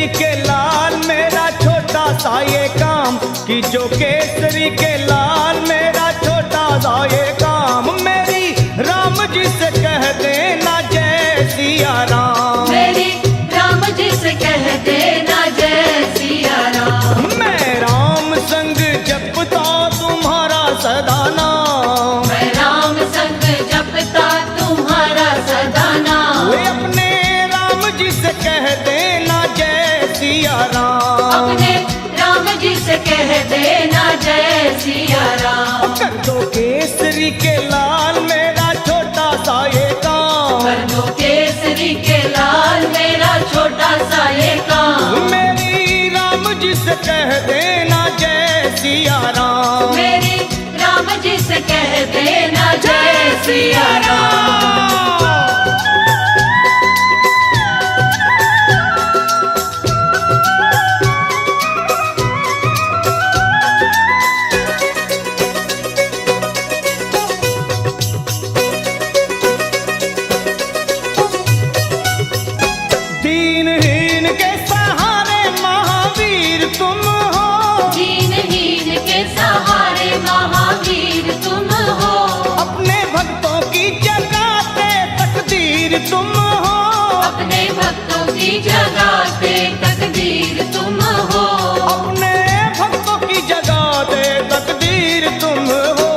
केसरी के लाल मेरा छोटा सा ये काम, कि जो केसरी के लाल मेरा छोटा सा ये काम, मेरी राम जी से कह देना जय सिया राम, मेरी राम जी से कह देना जय सिया राम। मैं राम संग जपता तुम्हारा सदा नाम, मैं राम संग जपता तुम्हारा सदा नाम। वे अपने राम जी से कह देना जय सिया राम, अपने राम जी से कह देना जय सिया राम। कर दो केसरी के लाल मेरा छोटा सा ये काम, कर दो केसरी के लाल मेरा छोटा सा ये काम, मेरी राम जी से कह देना जय सिया राम, मेरी राम जी से कह देना जय सिया राम। दीनहीन के सहारे महावीर तुम हो, दीनहीन के सहारे महावीर तुम हो, अपने भक्तों की जगाते तकदीर तुम हो, अपने भक्तों की जगाते तकदीर तुम हो, अपने भक्तों की जगाते तकदीर तुम हो,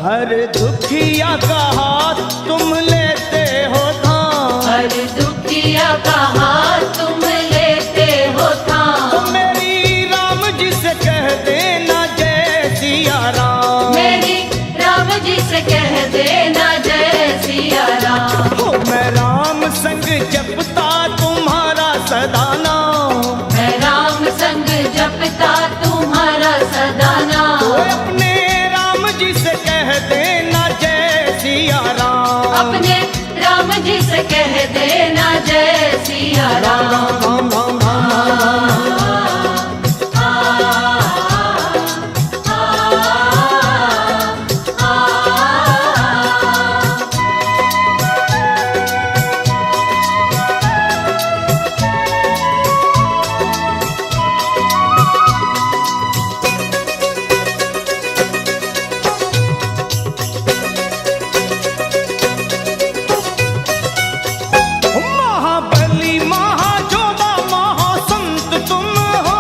हर दुखिया का हाथ तुम लेते हो थाम, हर दुखिया का हाथ तुम लेते हो थाम। तो मेरी राम जी से कह देना जय सिया राम, मेरी राम जी से कह देना जय सिया राम। हो मैं राम संग जपता तुम्हारा सदा नाम, मैं राम संग जपता तुम्हारा सदा तो नाम। अपने राम जी से कह देना जय सिया राम, अपने राम जी से कह देना जय सिया राम। राम राम राम महाबली महाजोधा महासंत तुम हो,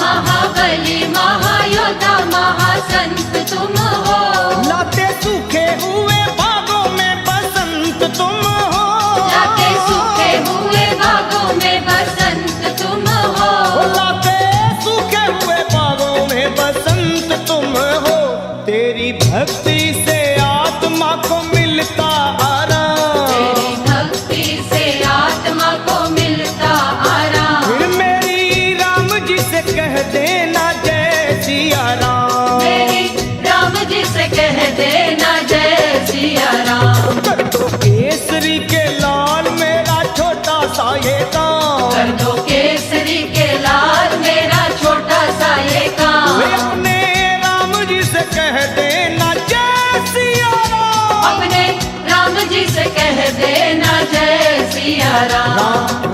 महाबली महायोद्धा महासंत तुम हो, लाते सूखे हुए बागों में बसंत तुम हो, लाते सूखे हुए बागों में बसंत तुम हो, लाते सूखे हुए बागों में बसंत तुम हो, तेरी भक्ति से आत्मा को मिलता आराम, तेरी भक्ति से आत्मा को मिलता आराम। फिर मेरी राम जी से कह देना जय सिया राम, मेरी राम जी से कह देना जय सिया राम। कर दो केसरी के लाल मेरा छोटा सा ये काम, कर दो केसरी के लाल मेरा छोटा सा ये काम, वे अपने राम जी से कह देना जय सिया राम, अपने राम जी से कह देना जय सिया राम।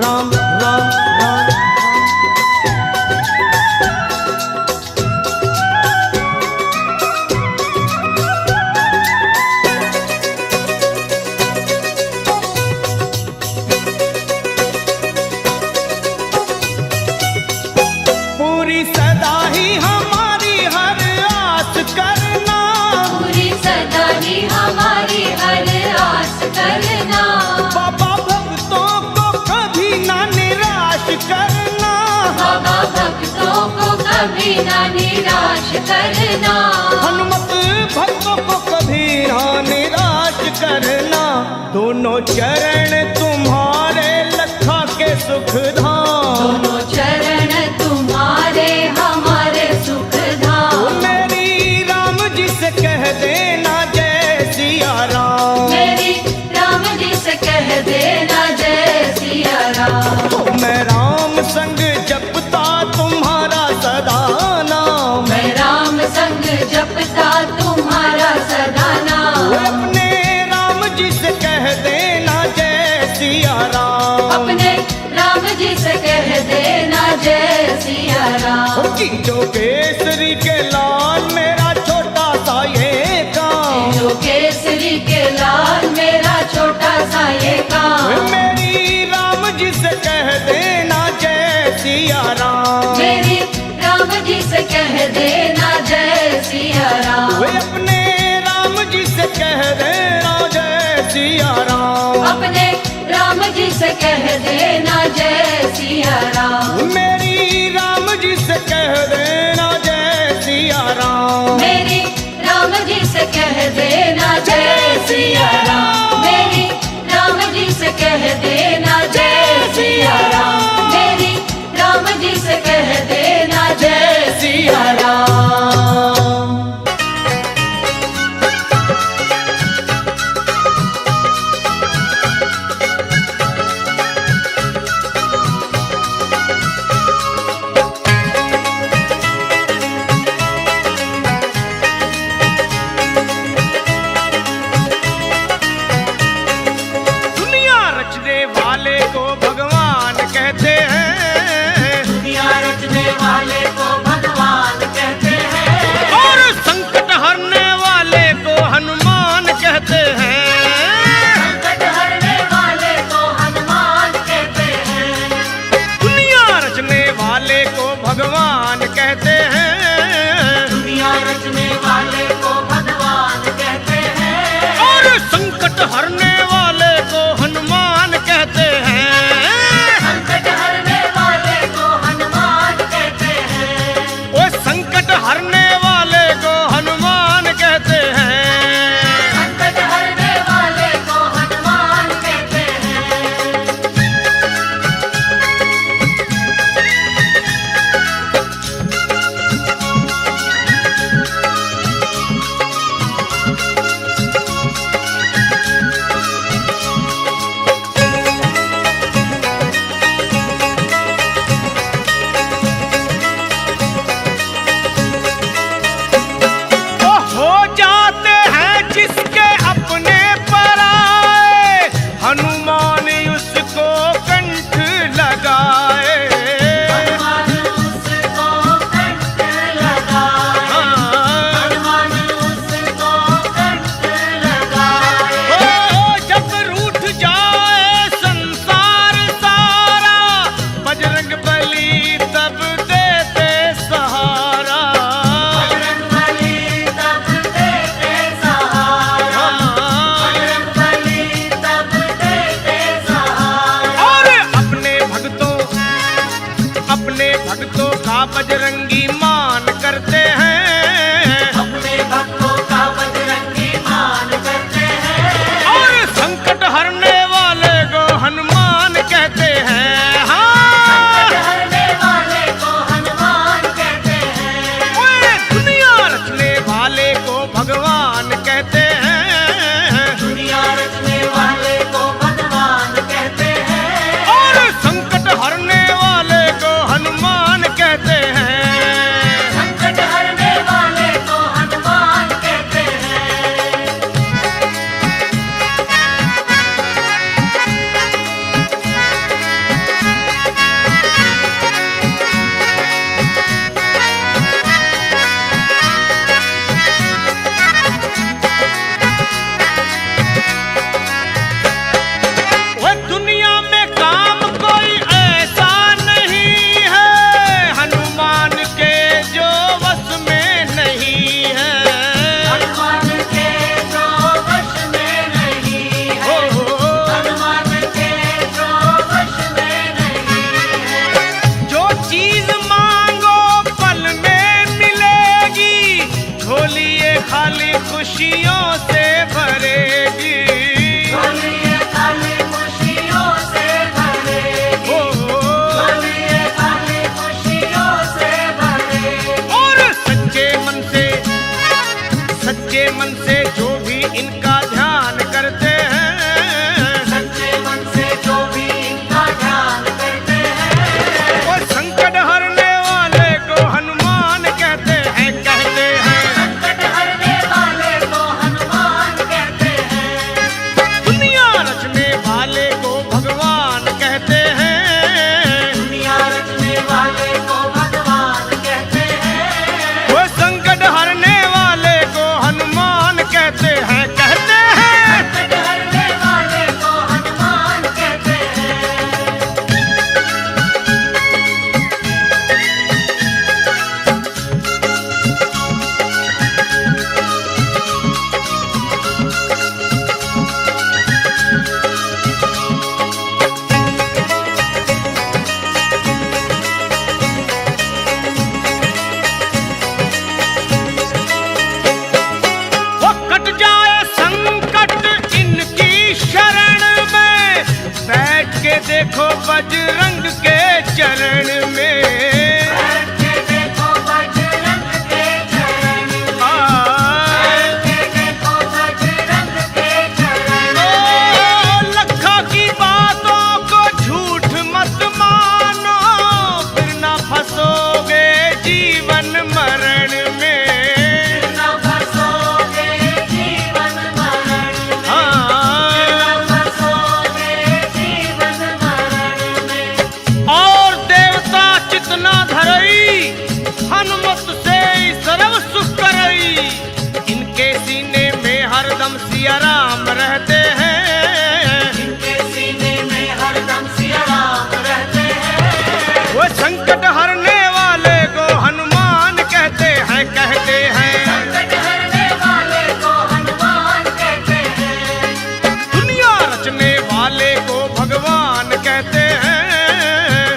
राम राम राम राम पूरी सदा ही हमारी हर आस करना, पूरी सदा ही हमारी हर आस करना, बाबा भक्तों को कभी ना निराश करना, बाबा भक्तों को कभी ना निराश करना, हनुमत भक्तों को कभी ना निराश करना, दोनों चरण तुम्हारे लखा के सुख धाम, दोनों चरण तुम्हारे हमारे सुख धाम। मेरी राम जी से कह देना जय सिया राम, मेरी राम जी से कह देना जय सिया राम। तो मैं राम संग जपता तुम्हारा सदा नाम, मैं राम संग जपता तुम्हारा सदा नाम। अपने राम जी से कह देना जय सिया राम, अपने राम जी से कह देना जय सिया राम। की जो केसरी के लाल मेरा छोटा सा ये काम, जो केसरी के लाल मेरा छोटा सा ये काम। मेरी राम जी से कह देना जय सिया राम। मेरी राम जी से कह देना जय सिया राम। वे अपने राम जी से कह देना जय सिया राम। अपने राम जी से कह देना जय सिया राम। मेरी राम जी से कह देना जय सिया राम। मेरी राम जी से कह देना जय सिया राम। मेरी राम जी से कह देना जय सिया राम। मेरी राम जी से कह देना जय सिया राम। दुनिया रचने वाले को भगवान कहते हैं। दुनिया रचने वाले को भगवान कहते हैं। और संकट हरने वाले को हनुमान कहते हैं। संकट हरने वाले को हनुमान कहते हैं। दुनिया रचने वाले को भगवान कहते हैं। दुनिया रचने वाले को भगवान कहते हैं। और संकट हरने वाले को हनुमान कहते हैं। संकट हरने वाले को हनुमान कहते हैं। वो संकट हरने वाले को हनुमान कहते हैं। संकट हरने वाले को हनुमान कहते हैं। वो हो जाते हैं जिसके अपने पर आए, हनुमान उसको कंठ लगाए। हनुमान उसको कंठ लगाए। हाँ। हनुमान उसको कंठ लगाए। ओ जब रूठ जाए संसार सारा, बजरंग बली तब देते सहारा। बजरंग बली तब देते सहारा। बजरंग बली तब देते सहारा। और अपने भक्तों का बजरंगी मान करते हैं। अपने भक्तों का बजरंगी मान करते हैं। और संकट हरने वाले को हनुमान कहते हैं। हाँ। संकट हरने वाले को हनुमान कहते हैं। ओए दुनिया रचने वाले को भगवान कहते हैं। दुनिया रचने वाले को भगवान कहते हैं। और संकट हरने वाले को हनुमान कहते हैं। संकट हरने वाले को हनुमान कहते हैं। वो दुनिया में काम कोई ऐसा नहीं है, हनुमान के जो वश में नहीं है। हनुमान के जो वश में नहीं है। हनुमान के जो वश में नहीं है। जो चीज मांगो पल में मिलेगी, झोलिए खाली खुशियों से भरेगी। झोलिए खाली खुशियों से भरेगी। झोलिए खाली खुशियों से भरेगी। और सच्चे मन से जो भी इनका ध्यान करते हैं। सच्चे मन से जो भी इनका ध्यान करते हैं। वो संकट हरने वाले को हनुमान कहते हैं। संकट हरने वाले को हनुमान कहते हैं। दुनिया रचने वाले को भगवान कहते हैं। बजरंग के चरण में। बैठ के देखो बजरंग के चरण में, बैठ के देखो बजरंग के चरण में। लखा की बातों को झूठ मत मानो, फिर ना फंसोगे जीवन मरण में। ना फंसोगे जीवन मरण में, ना फंसोगे जीवन मरण में। और देवता चितना धरई, हनुमत से सर्व सुख करई। इनके सीने में हरदम सिया राम रहते हैं। इनके सीने में हरदम सिया राम रहते हैं। वो संकट हरने वाले को हनुमान कहते हैं, कहते हैं। संकट हरने वाले को हनुमान कहते हैं। दुनिया रचने वाले को भगवान कहते हैं।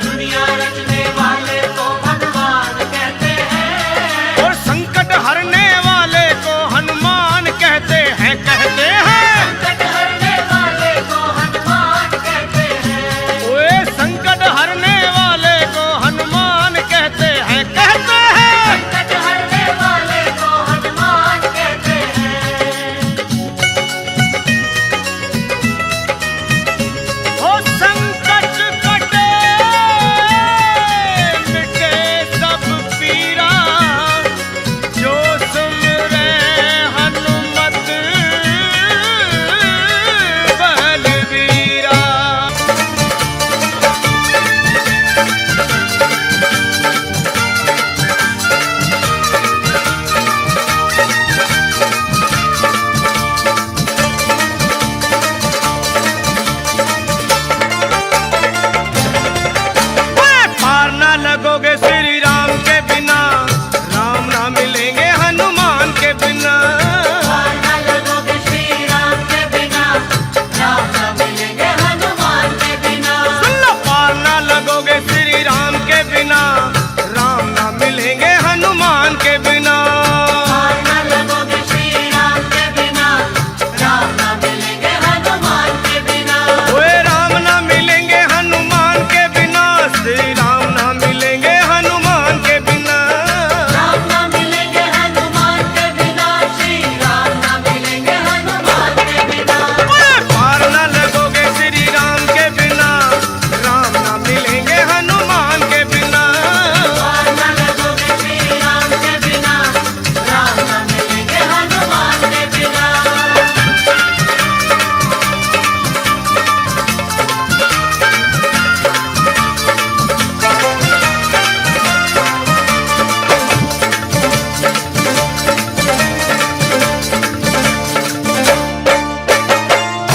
दुनिया रचने वाले को भगवान कहते हैं। और संकट हरने वाले को हनुमान कहते हैं, कहते हैं। संकट हरने वाले को हनुमान कहते हैं। ओए संकट हरने वाले को हनुमान कहते हैं, कहते हैं। संकट हरने वाले को हनुमान कहते हैं। ओ संकट कटे मिटे सब पीरा, जो सुमरे हनुमत बलबीरा। पार ना लगोगे श्री राम के बिना, राम ना मिलेंगे हनुमान के बिना। पार न लगोगे श्री राम के बिना, राम न मिलेंगे हनुमान के बिना। सुन लो, पार ना लगोगे श्री राम के बिना, राम ना मिलेंगे हनुमान के बिना। पार न लगोगे श्री राम के बिना, राम न मिलेंगे हनुमान के बिना। ओए राम ना मिलेंगे हनुमान के बिना, श्री राम ना मिलेंगे हनुमान के बिना। राम न मिलेंगे हनुमान के बिना, श्री राम न मिलेंगे हनुमान के बिना। ओए पार ना लगोगे श्री राम के बिना, राम ना मिलेंगे हनुमान के बिना। पार न लगोगे श्री राम के बिना, राम न मिलेंगे हनुमान के बिना।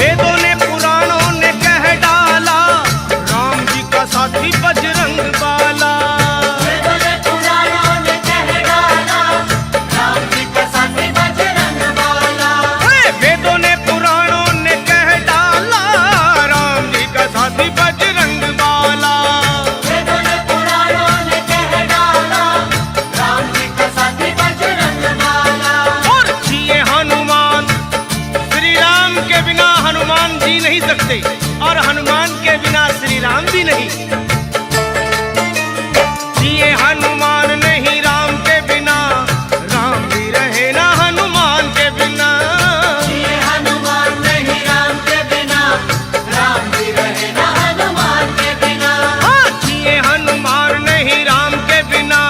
वेदों ने पुराणों ने कह डाला, राम जी का साथी बजरंग बाला। वेदों ने पुराणों ने कह डाला, राम जी का साथी बजरंग बाला। वेदों ने पुराणों ने कह डाला, राम जी का साथी बजरंग बाला। वेदों ने पुराणों ने कह डाला, राम जी का साथी बजरंग बाला। और जिए हनुमान, श्री राम के बिना हनुमान जी नहीं सकते, और हनुमान के बिना श्री राम भी नहीं। जिए हनुमान नहीं राम के बिना, राम भी रहे ना हनुमान के बिना। ये हनुमान नहीं राम के बिना, राम भी रहे ना हनुमान के बिना। हाँ, जिए हनुमान नहीं राम के बिना,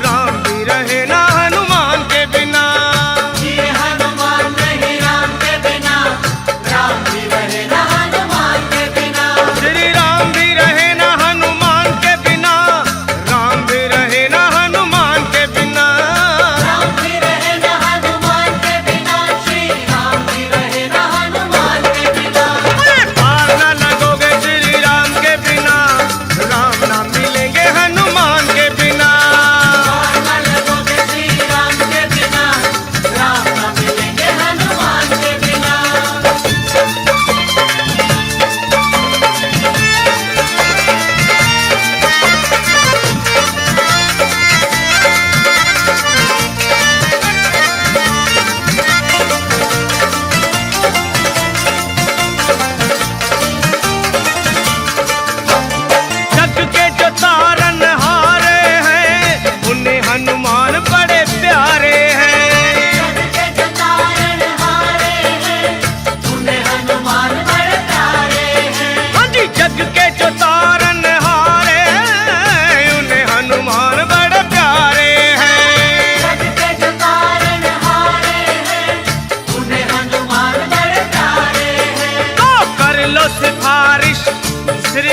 राम भी रहे ना हनुमान के बिना। ये हनुमान नहीं राम के बिना, राम भी रहे ना हनुमान के बिना। श्री राम भी रहे ना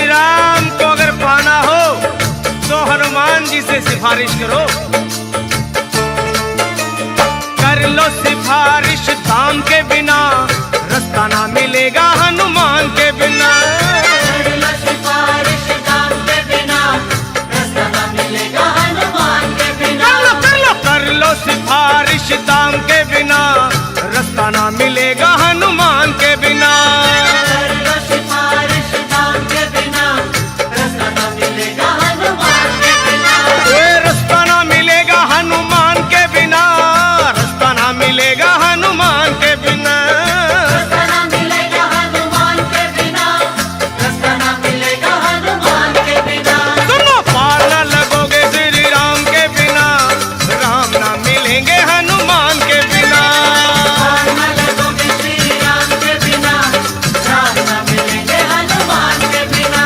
राम को अगर पाना हो तो हनुमान जी से सिफारिश करो। कर लो सिफारिश दाम के बिना, रास्ता ना मिलेगा हनुमान के बिना। कर लो सिफारिश दाम के बिना, रास्ता ना मिलेगा हनुमान के बिना। कर लो सिफारिश दाम के बिना, रास्ता ना मिलेगा हनुमान के बिना। कर लो सिफारिश दाम के बिना, रास्ता ना मिलेगा हनुमान के बिना। रास्ता ना मिलेगा हनुमान के बिना, रास्ता ना मिलेगा हनुमान के बिना। रास्ता ना मिलेगा हनुमान के बिना, रास्ता ना मिलेगा हनुमान के बिना। सुनो पार ना लगोगे श्री राम के बिना, राम ना मिलेंगे हनुमान के बिना। पार ना लगोगे श्री राम के बिना, राम ना मिलेंगे हनुमान के बिना।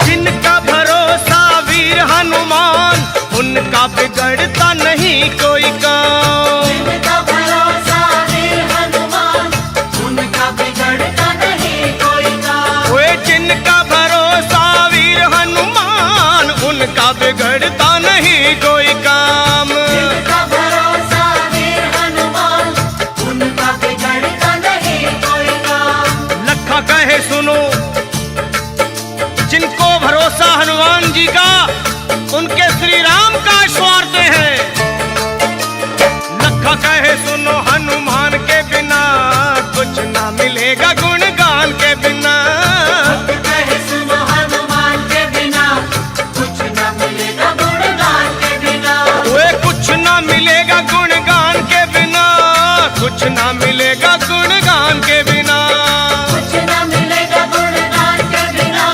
जिनका भरोसा वीर हनुमान, उनका बिगड़ता नहीं कोई काम। जिनका भरोसा वीर हनुमान, उनका बिगड़ता नहीं कोई काम। ओए जिनका भरोसा वीर हनुमान, उनका बिगड़ता नहीं कोई काम। जिनका भरोसा वीर हनुमान, उनका बिगड़ता नहीं कोई काम। लखा कहे सुनो, जिनको भरोसा हनुमान जी का, उनके श्री राम का स्वार्थ है। लखा कहे सुनो हनुमान के बिना, कुछ ना मिलेगा गुणगान के बिना। कहे सुनो हनुमान के बिना, कुछ न मिलेगा गुणगान के बिना। वे कुछ ना मिलेगा गुणगान के बिना, कुछ ना मिलेगा गुणगान के बिना। कुछ न मिलेगा गुणगान के बिना,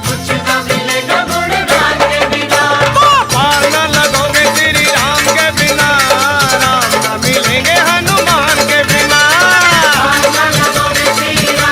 कुछ न मिलेगा गुणगान के बिना। पार ना लगोगे श्री राम के बिना, राम ना मिलेंगे हनुमान के बिना। पार ना लगोगे श्री राम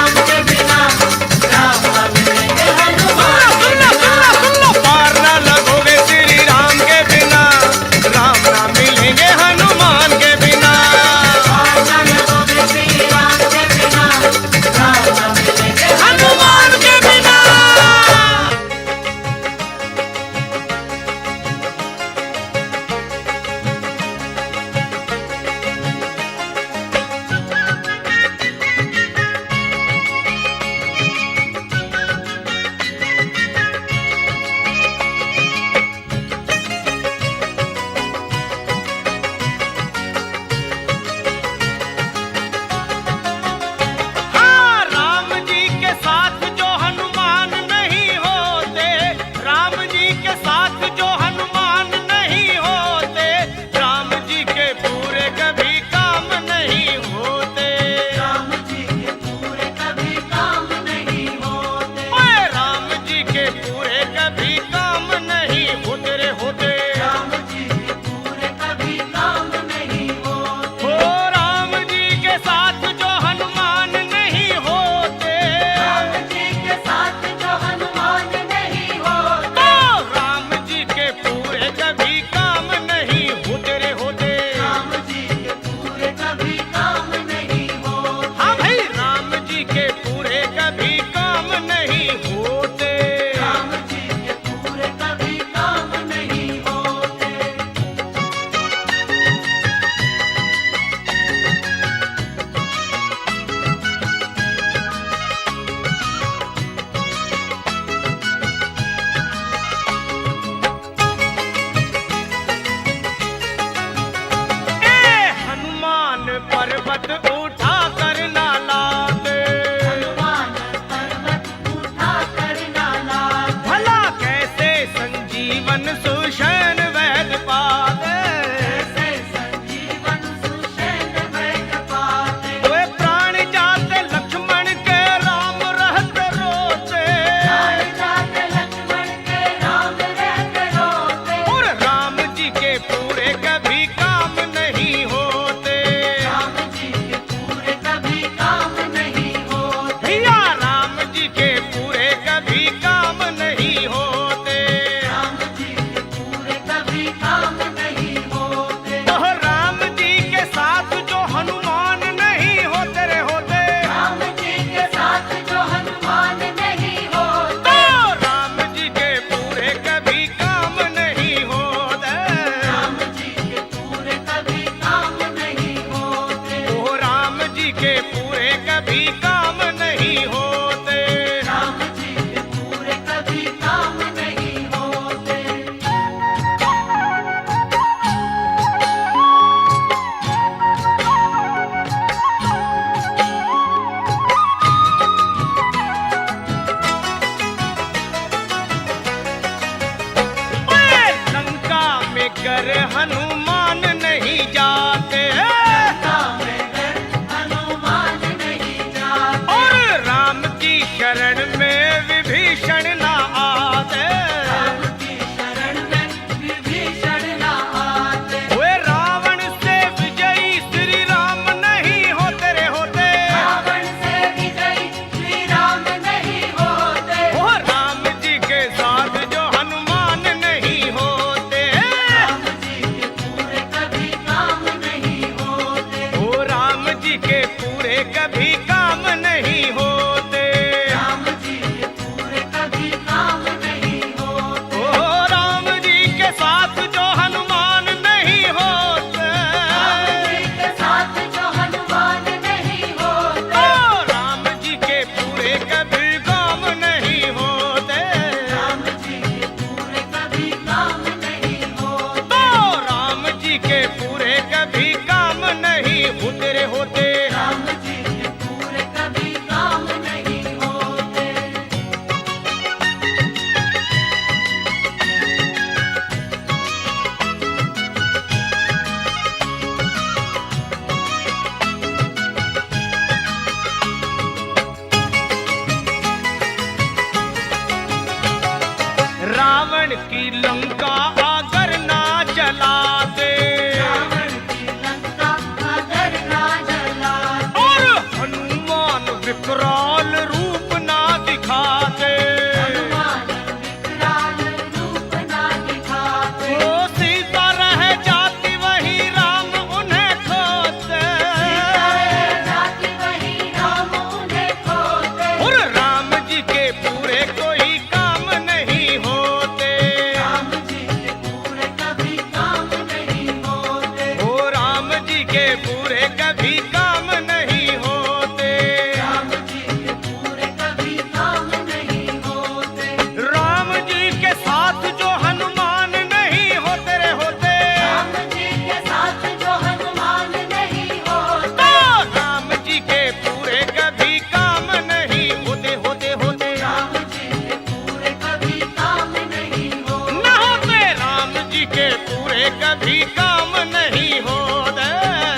रावण की लंका अगर ना जलाते, रावण की लंका अगर ना जलाते, और हनुमान विकराल रूप ना दिखाते, हनुमान विकराल रूप ना दिखाते, वो सीता रह जाती वही राम उन्हें खोते, सीता रह जाती वही राम उन्हें खोते, और राम जी के पूरे कोई काम नहीं होते, राम जी के पूरे कभी काम नहीं होते, ओ राम जी के पूरे कभी काम नहीं होते, राम जी के पूरे कभी काम नहीं होते, राम जी के साथ जो हनुमान नहीं होते रे होते, राम जी के साथ जो हनुमान नहीं होते, तो राम जी के पूरे कभी काम नहीं होते होते होते राम जी के पूरे कभी काम नहीं होते, न होते, राम जी के पूरे कभी काम नहीं होते,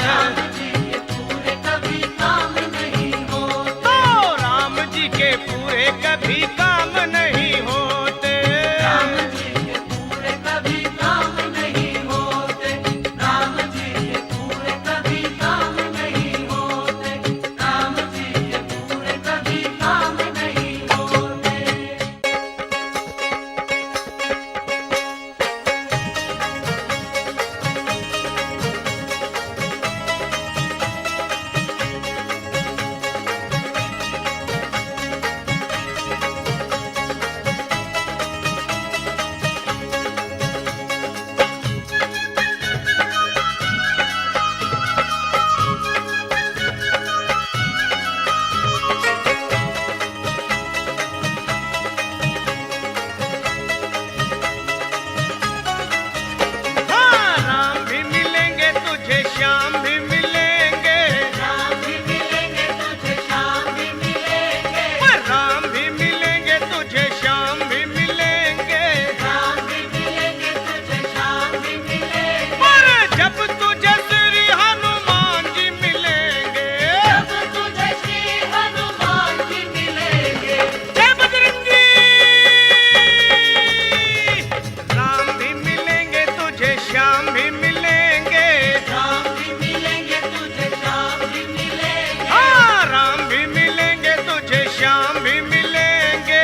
राम जी के पूरे कभी काम नहीं होते, तो राम जी के पूरे कभी काम नहीं होते, राम जी के पूरे कभी काम नहीं होते, राम जी के पूरे कभी काम नहीं होते, राम जी के पूरे कभी काम नहीं होते। हाँ, राम भी मिलेंगे तुझे, श्याम भी मिलेंगे, राम भी मिलेंगे तुझे, श्याम भी मिलेंगे, राम भी मिलेंगे तुझे, श्याम भी मिलेंगे, राम भी मिलेंगे तुझे, श्याम भी मिलेंगे, पर जब तुझे श्री हनुमान जी मिलेंगे, जब तुझे श्री हनुमान जी मिलेंगे, जय बजरंगी, राम भी मिलेंगे तुझे, श्याम भी मिलेंगे, राम भी मिलेंगे तुझे, श्याम भी मिलेंगे, हाँ, राम भी मिलेंगे तुझे, श्याम भी मिलेंगे,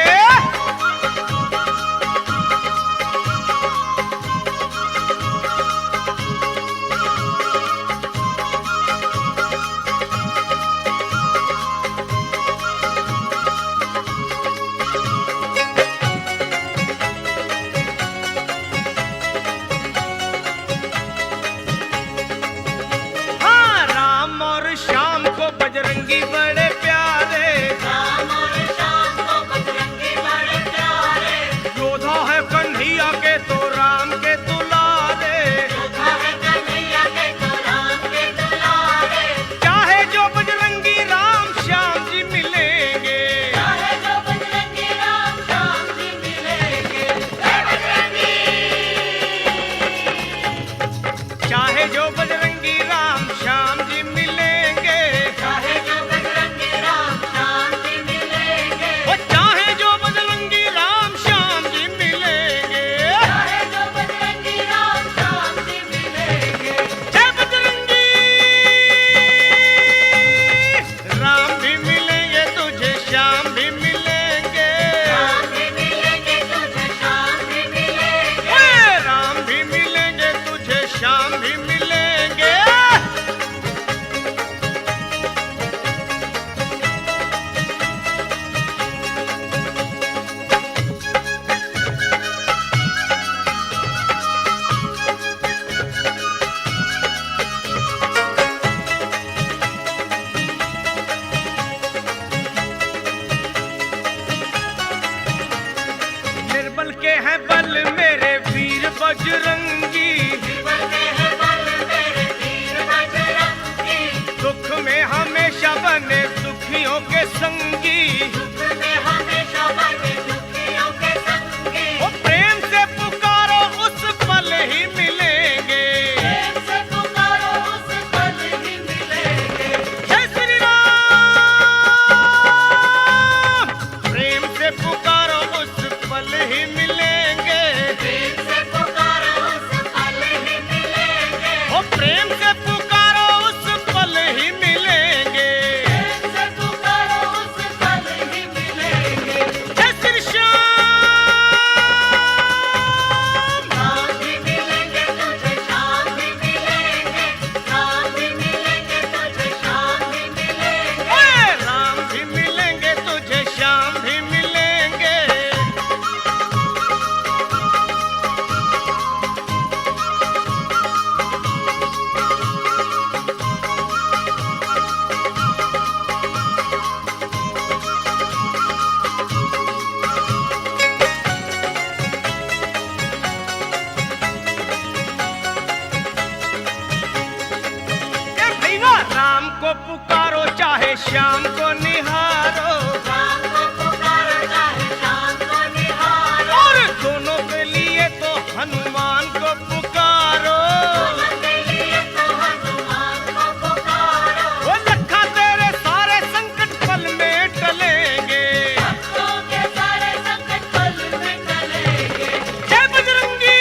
हाँ, राम और श्याम को बजरंगी बड़े प्यारे, राम और श्याम को बजरंगी बड़े प्यारे, योद्धा है कन्हैया के तो राम के दुलारे, योद्धा है कन्हैया के तो राम के दुलारे, चाहे जो बजरंगी राम श्याम जी मिलेंगे, चाहे जो बजरंगी राम श्याम जी मिलेंगे, जय बजरंगी, चाहे जो बजरंगी राम श्याम जी मिलेंगे, चाहे जो बजरंगी राम श्याम जी मिलेंगे, वो चाहे जो बजरंगी राम श्याम जी मिलेंगे, चाहे जो बजरंगी राम श्याम जी मिलेंगे, जय बजरंगी, राम भी मिलेंगे तुझे, श्याम भी मिलेंगे, राम भी मिलेंगे तुझे, श्याम भी मिलेंगे, ओए, राम भी मिलेंगे तुझे, श्याम भी मिलेंगे, निर्बल के हैं बल मेरे वीर बजरंगी, बनते हैं बल मेरे वीर बजरंगी, दुख में हमेशा बने दुखियों के संगी, दुख में हमेशा बने दुखियों के संगी, वो प्रेम से पुकारो उस पल ही मिलेंगे, प्रेम से पुकारो उस पल ही मिलेंगे, जय श्री राम, प्रेम से पुकारो उस पल ही मिलेंगे, शाम को निहारो, शाम को पुकारो चाहे शाम को निहारो, और दोनों के लिए तो हनुमान को पुकारो। दोनों के लिए तो हनुमान को पुकारो। वो लखा तेरे सारे संकट पल में टलेंगे, भक्तों के सारे संकट पल में टलेंगे। जय बजरंगी।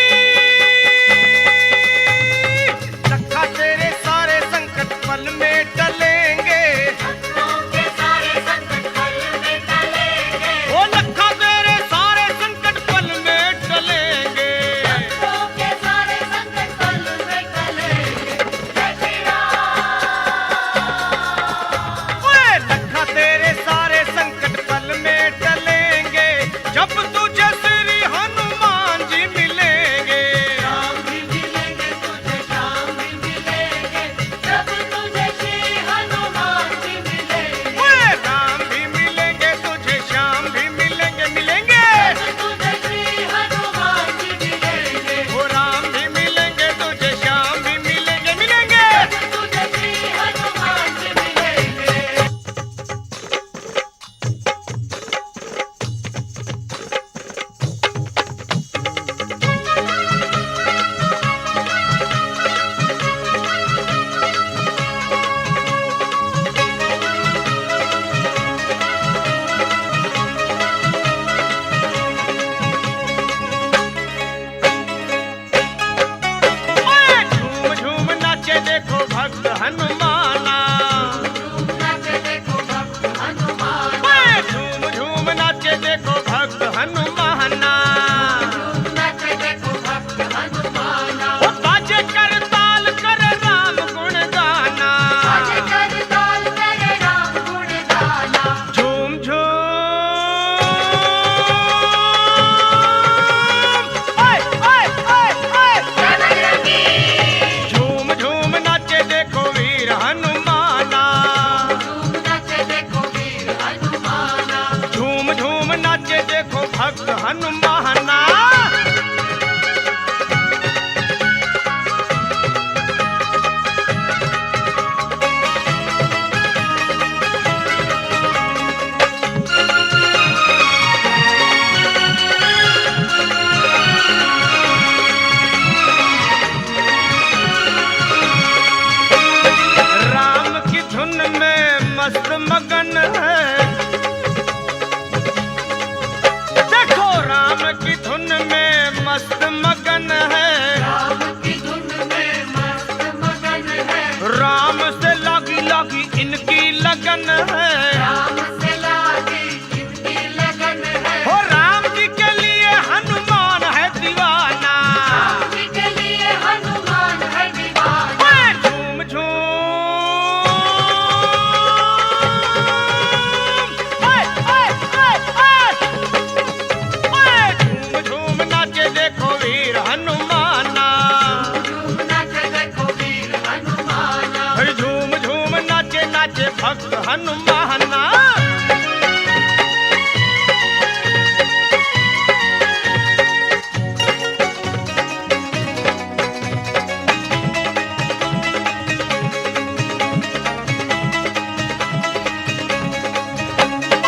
लखा तेरे सारे संकट पल में टलेंगे, भक्तों के सारे संकट पल में टलेंगे। वो लखा तेरे सारे संकट पल में टलेंगे। भक्तों के सारे संकट पल में टलेंगे। जय श्री राम। ओए लखा तेरे सारे संकट पल में टलेंगे, जब तुझे श्री हनुमान जी मिलेंगे। राम भी मिलेंगे तुझे, श्याम भी मिलेंगे, जब तुझे श्री हनुमान जी मिलेंगे। ओए राम भी मिलेंगे तुझे, श्याम भी मिलेंगे, मिलेंगे। जब तुझे श्री हनुमान जी मिलेंगे। वो राम भी मिलेंगे तुझे, श्याम भी मिलेंगे, मिलेंगे। जब तुझे श्री हनुमान जी मिलेंगे। ओए झूम झूम नाचे देखो भक्त हनुमाना। झूम नाचे देखो भक्त हनुमान। ओए झूम झूम नाचे देखो भक्त हनुमाना। झूम नाचे देखो भक्त हनुमान। वो बाजे कर ताल कर राम गुण गाना। बाजे कर ताल करे राम गुण गाना। झूम झूम ओए ओए ओए ओए जय बजरंगी। झूम झूम नाचे देखो वीर हनुमाना। झूम नाचे देखो वीर हनुमान। झूम झूम नाचे देखो भक्त हनुमाना। राम की धुन में मस्त मगन है, देखो राम की धुन में मस्त मगन है। राम की धुन में मस्त मगन है। राम से लागी लागी इनकी लगन है। राम से लागी इनकी लगन है। हो राम जी के लिए हनुमान है दीवाना। राम जी के लिए हनुमान है दीवाना। ओए झूम झूम ओए ओए ओए ओए ओए झूम झूम नाचे देखो वीर हनुमाना। झूम नाचे देखो वीर हनुमान। अरे झूम झूम नाचे नाचे भक्त हनुमाना।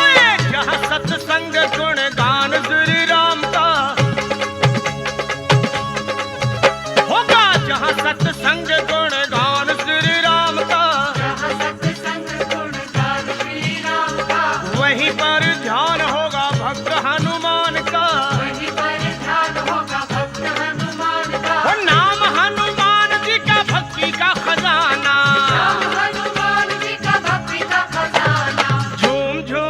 ओए जहाँ सत्संग गुण गान श्री राम का होगा, जहाँ सत्संग गुण गान श्री राम का, जहाँ सत्संग गुण गान श्री राम का। वहीं पर ध्यान होगा भक्त हनुमान का। वहीं पर ध्यान होगा भक्त हनुमान का। वो नाम हनुमान जी का भक्ति का खजाना। राम हनुमान जी का भक्ति का खजाना। झूम झूम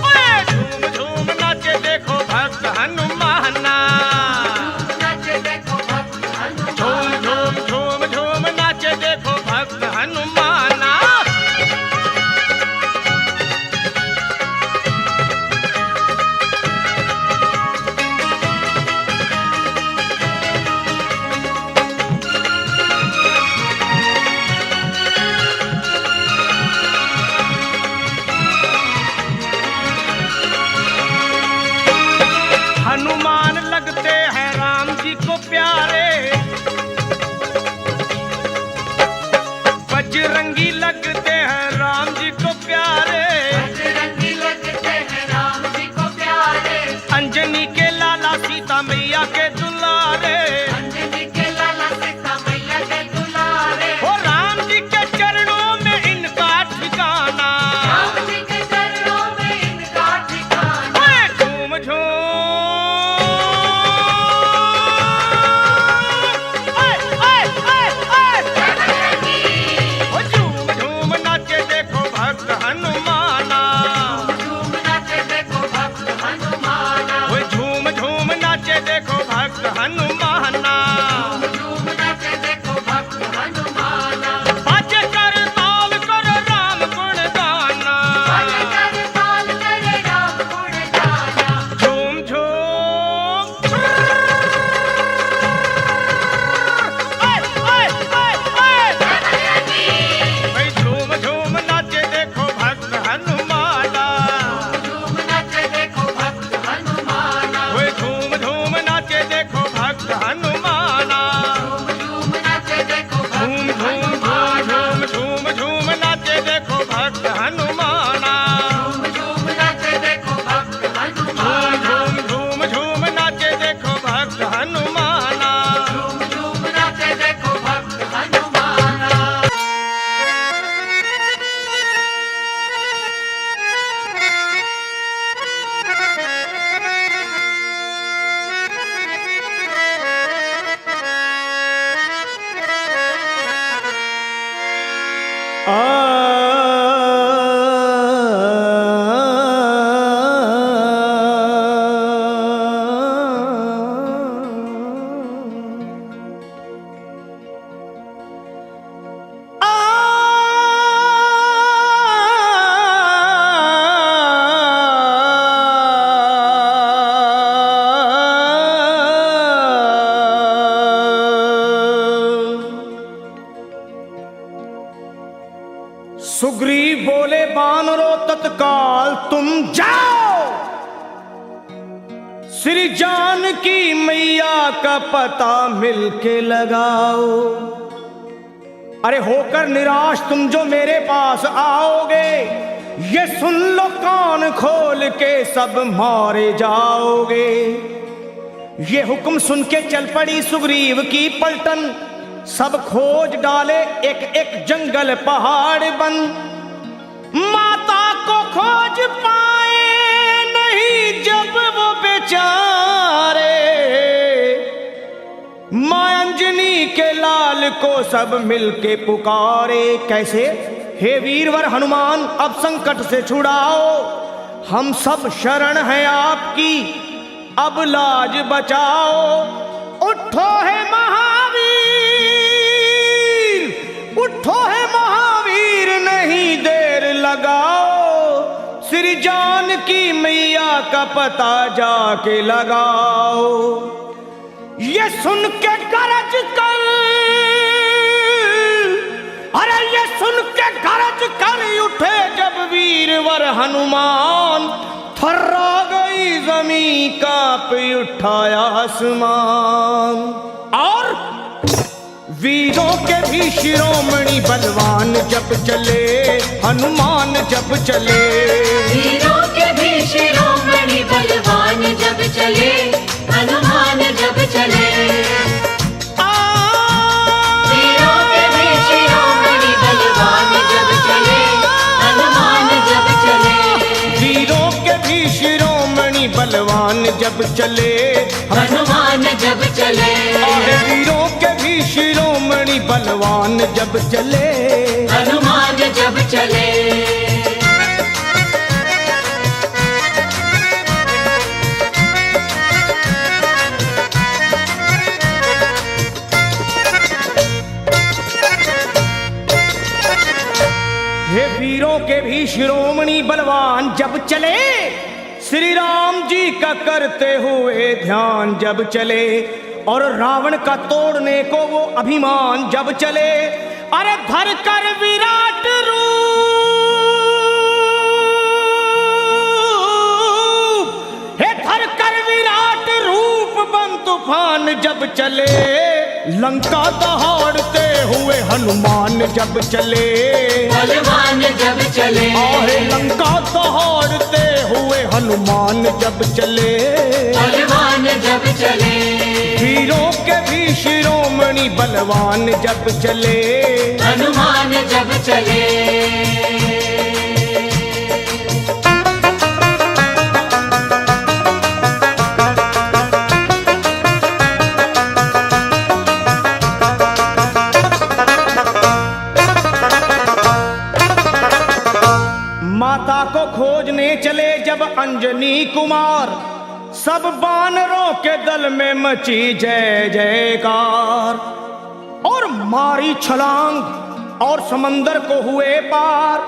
ओए झूम झूम नाचे देखो भक्त हनुमाना। झूम नाचे देखो भक्त झूम हनुमान। झूम झूम झूम नाचे देखो भक्त हनुमाना। सुग्रीव बोले बानरों तत्काल तुम जाओ, श्री जानकी मैया का पता मिलके लगाओ। अरे होकर निराश तुम जो मेरे पास आओगे, ये सुन लो कान खोल के सब मारे जाओगे। ये हुक्म सुन के चल पड़ी सुग्रीव की पलटन, सब खोज डाले एक एक जंगल पहाड़ बन। माता को खोज पाए नहीं जब वो बेचारे, मां अंजनी के लाल को सब मिलके पुकारे। कैसे? हे वीरवर हनुमान अब संकट से छुड़ाओ, हम सब शरण हैं आपकी, अब लाज बचाओ। उठो है महावीर, उठो है महावीर, नहीं देर लगाओ, श्री जानकी मैया का पता जाके लगाओ। ये सुन के गरज कर, अरे ये सुन के गरज कर उठे जब वीरवर हनुमान, थर्रा गई जमीन कांप उठाया आसमान। और वीरों के भी शिरोमणि बलवान जब चले, हनुमान जब चले। वीरों के भी शिरोमणि बलवान जब चले, हनुमान जब चले। वीरों के भी शिरोमणि बलवान जब चले, हनुमान जब चले। वीरों के भी शिरोमणि बलवान जब चले, हनुमान जब चले। वीरों के भी शिरोमणि बलवान जब चले, हनुमान जब चले। हे वीरों के भी शिरोमणि बलवान जब चले, श्री राम जी का करते हुए ध्यान जब चले, और रावण का तोड़ने को वो अभिमान जब चले। अरे धर कर विराट रूप, हे धर कर विराट रूप बन तूफान जब चले, लंका दहाड़ते हुए हनुमान जब चले। बलवान जब चले। लंका दहाड़ते हुए हनुमान जब चले, बलवान जब चले। वीरों के भी शिरोमणि बलवान जब चले, हनुमान जब चले। माता को खोजने चले जब अंजनी कुमार, सब बानरों के दल में मची जय जयकार। और मारी छलांग और समंदर को हुए पार,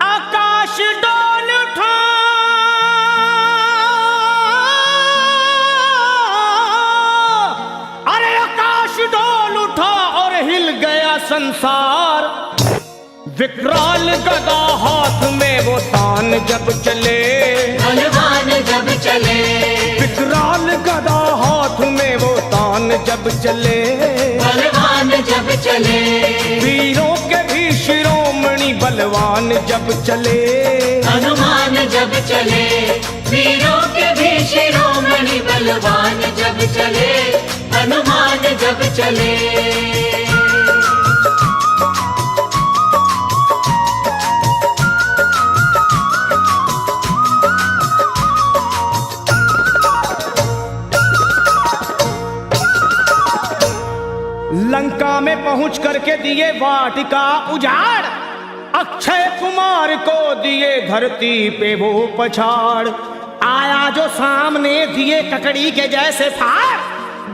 आकाश डोल उठा, अरे आकाश डोल उठा और हिल गया संसार। विकराल गदा हाथ में वो तान जब चले, बलवान जब चले। विकराल गदा हाथ में वो तान जब चले, बलवान जब चले। वीरों के भी शिरोमणि बलवान जब चले, हनुमान जब चले। वीरों के भी शिरोमणि बलवान जब चले, हनुमान जब चले। लंका में पहुंच करके दिए वाटिका उजाड़, अक्षय कुमार को दिए धरती पे वो पछाड़, आया जो सामने दिए ककड़ी के जैसे फाड़,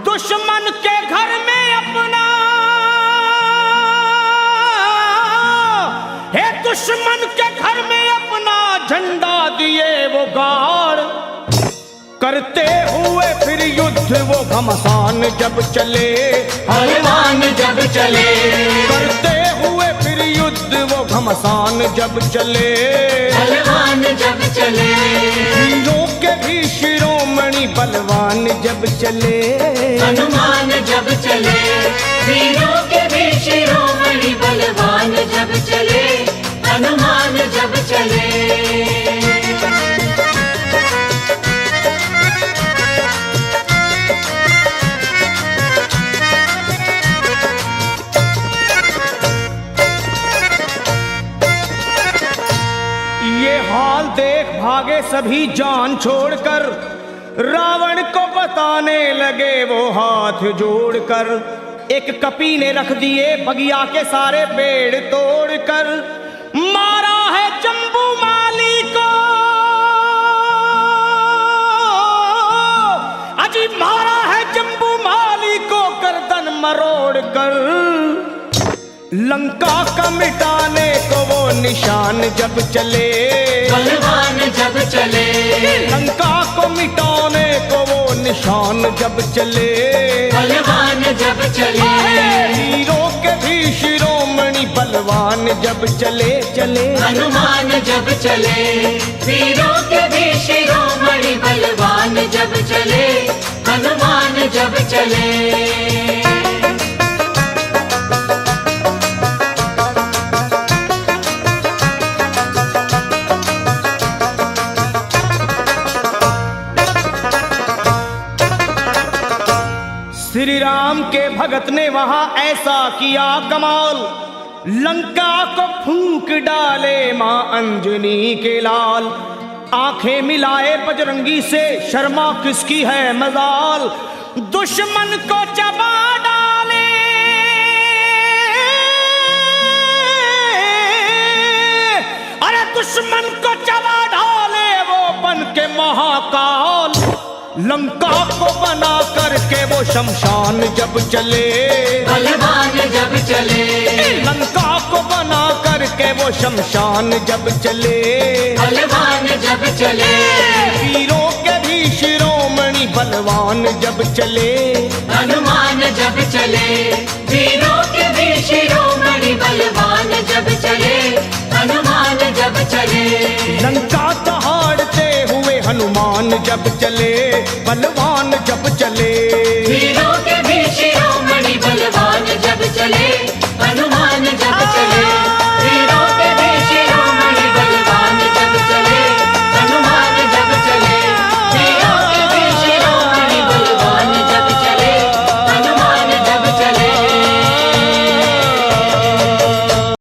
दुश्मन के घर में अपना, हे दुश्मन के घर में अपना झंडा दिए वो गाड़, करते हुए फिर युद्ध वो घमसान जब चले, हनुमान जब चले, करते हुए फिर युद्ध वो घमसान जब चले, हनुमान जब चले, वीरों के भी शिरोमणि बलवान जब चले, हनुमान जब चले, वीरों के भी शिरोमणि बलवान जब चले, हनुमान जब चले। ये हाल देख भागे सभी जान छोड़कर, रावण को बताने लगे वो हाथ जोड़कर, एक कपी ने रख दिए बगिया के सारे पेड़ तोड़कर, मारा है जम्बू माली को, अजी मारा है जम्बू माली को गर्दन मरोड़ कर, लंका का मिटाने को वो निशान जब चले, बलवान जब चले, लंका को मिटाने को वो निशान जब चले, बलवान जब चले, वीरों के भी शिरोमणि बलवान जब चले चले, हनुमान जब चले, वीरों के भी शिरोमणि बलवान जब चले, हनुमान जब चले। श्री राम के भगत ने वहां ऐसा किया कमाल, लंका को फूंक डाले मां अंजनी के लाल, आंखें मिलाए बजरंगी से शर्मा किसकी है मजाल, दुश्मन को चबा डाले, अरे दुश्मन को चबा डाले वो बन के महाकाल, लंका को बना करके वो शमशान जब चले, बलवान जब चले, लंका को बना करके वो शमशान जब चले, बलवान जब चले, वीरों के भी शिरोमणि बलवान जब चले, हनुमान जब चले, वीरों के भी शिरोमणि बलवान जब चले, हनुमान जब चले, लंका दहाड़ते हुए हनुमान जब चले, बलवान जब चले।